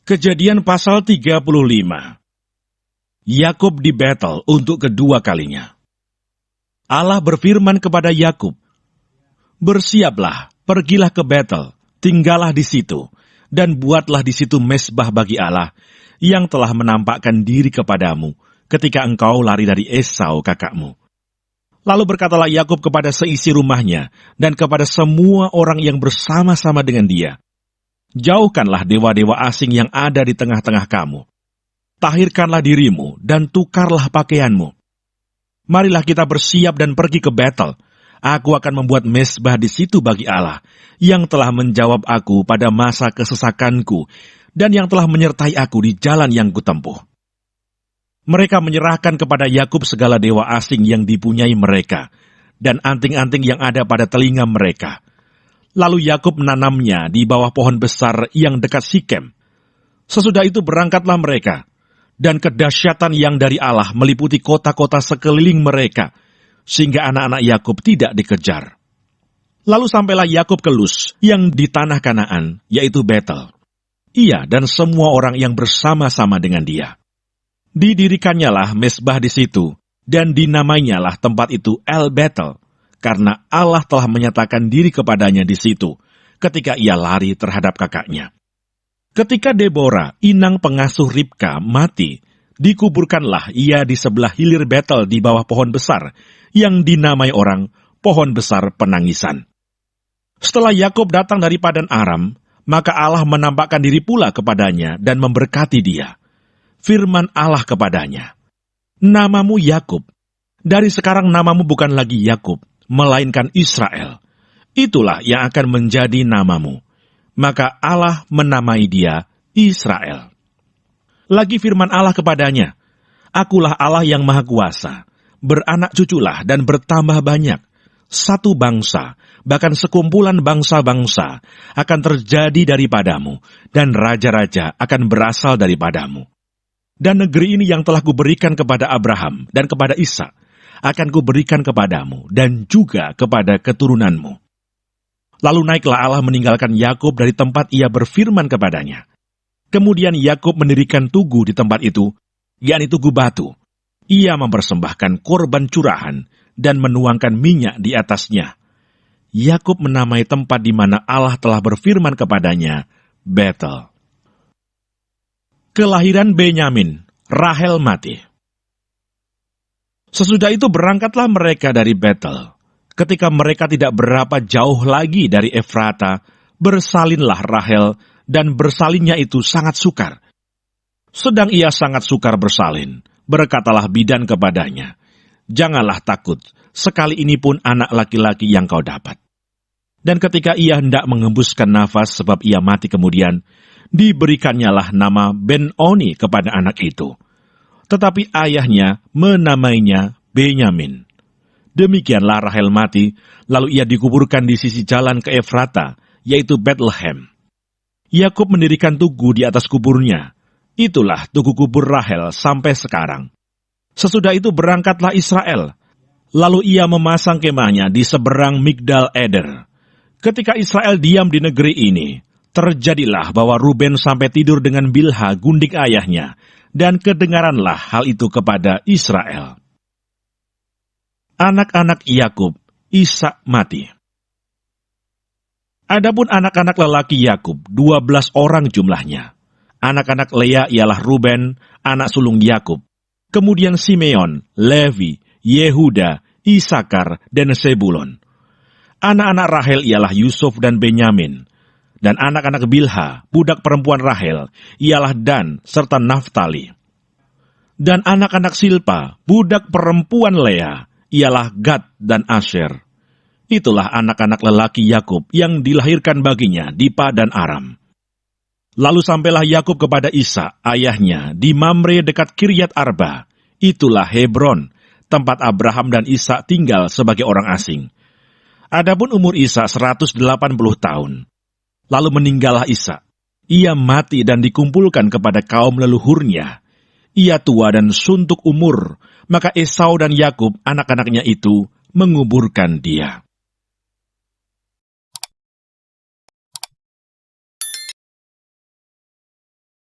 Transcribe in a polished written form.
Kejadian pasal 35. Yakub di Betel untuk kedua kalinya. Allah berfirman kepada Yakub, "Bersiaplah, pergilah ke Betel, tinggallah di situ, dan buatlah di situ mezbah bagi Allah, yang telah menampakkan diri kepadamu, ketika engkau lari dari Esau kakakmu." Lalu berkatalah Yakub kepada seisi rumahnya, dan kepada semua orang yang bersama-sama dengan dia, "Jauhkanlah dewa-dewa asing yang ada di tengah-tengah kamu. Tahirkanlah dirimu dan tukarlah pakaianmu. Marilah kita bersiap dan pergi ke Betel. Aku akan membuat mezbah di situ bagi Allah, yang telah menjawab aku pada masa kesesakanku, dan yang telah menyertai aku di jalan yang kutempuh." Mereka menyerahkan kepada Yakub segala dewa asing yang dipunyai mereka, dan anting-anting yang ada pada telinga mereka. Lalu Yakub menanamnya di bawah pohon besar yang dekat Sikem. Sesudah itu berangkatlah mereka, dan kedahsyatan yang dari Allah meliputi kota-kota sekeliling mereka, sehingga anak-anak Yakub tidak dikejar. Lalu sampailah Yakub ke Luz yang di tanah Kanaan, yaitu Betel. Ia dan semua orang yang bersama-sama dengan dia. Didirikannya mezbah di situ, dan dinamainyalah tempat itu El Betel, karena Allah telah menyatakan diri kepadanya di situ, ketika ia lari terhadap kakaknya. Ketika Deborah, inang pengasuh Ribka, mati, dikuburkanlah ia di sebelah hilir Betel di bawah pohon besar, yang dinamai orang pohon besar penangisan. Setelah Yakub datang dari Padan Aram, maka Allah menampakkan diri pula kepadanya dan memberkati dia. Firman Allah kepadanya, "Namamu Yakub, dari sekarang namamu bukan lagi Yakub, melainkan Israel. Itulah yang akan menjadi namamu." Maka Allah menamai dia Israel. Lagi firman Allah kepadanya, "Akulah Allah yang Maha Kuasa, beranak cuculah dan bertambah banyak. Satu bangsa, bahkan sekumpulan bangsa-bangsa akan terjadi daripadamu, dan raja-raja akan berasal daripadamu. Dan negeri ini yang telah kuberikan kepada Abraham dan kepada Ishak, akan kuberikan kepadamu dan juga kepada keturunanmu." Lalu naiklah Allah meninggalkan Yakub dari tempat ia berfirman kepadanya. Kemudian Yakub mendirikan tugu di tempat itu, yakni tugu batu. Ia mempersembahkan korban curahan dan menuangkan minyak di atasnya. Yakub menamai tempat di mana Allah telah berfirman kepadanya, Betel. Kelahiran Benyamin, Rahel mati. Sesudah itu berangkatlah mereka dari Betel. Ketika mereka tidak berapa jauh lagi dari Efrata, bersalinlah Rahel, dan bersalinnya itu sangat sukar. Sedang ia sangat sukar bersalin, berkatalah bidan kepadanya, "Janganlah takut, sekali ini pun anak laki-laki yang kau dapat." Dan ketika ia hendak mengembuskan nafas sebab ia mati kemudian, diberikannya nama Ben-Oni kepada anak itu. Tetapi ayahnya menamainya Benyamin. Demikianlah Rahel mati, lalu ia dikuburkan di sisi jalan ke Efrata, yaitu Bethlehem. Yakub mendirikan tugu di atas kuburnya. Itulah tugu kubur Rahel sampai sekarang. Sesudah itu berangkatlah Israel. Lalu ia memasang kemahnya di seberang Migdal Eder. Ketika Israel diam di negeri ini, terjadilah bahwa Ruben sampai tidur dengan Bilha gundik ayahnya, dan kedengaranlah hal itu kepada Israel. Anak-anak Yakub, Ishak mati. Adapun anak-anak lelaki Yakub, 12 orang jumlahnya. Anak-anak Lea ialah Ruben, anak sulung Yakub. Kemudian Simeon, Levi, Yehuda, Isakar, dan Sebulon. Anak-anak Rahel ialah Yusuf dan Benyamin. Dan anak-anak Bilha, budak perempuan Rahel, ialah Dan serta Naftali. Dan anak-anak Silpa, budak perempuan Lea, ialah Gad dan Asher. Itulah anak-anak lelaki Yakub yang dilahirkan baginya di Padan Aram. Lalu sampailah Yakub kepada Ishak, ayahnya, di Mamre dekat Kiryat Arba. Itulah Hebron, tempat Abraham dan Ishak tinggal sebagai orang asing. Adapun umur Ishak 180 tahun. Lalu meninggallah Ishak. Ia mati dan dikumpulkan kepada kaum leluhurnya. Ia tua dan suntuk umur, maka Esau dan Yakub, anak-anaknya itu, menguburkan dia.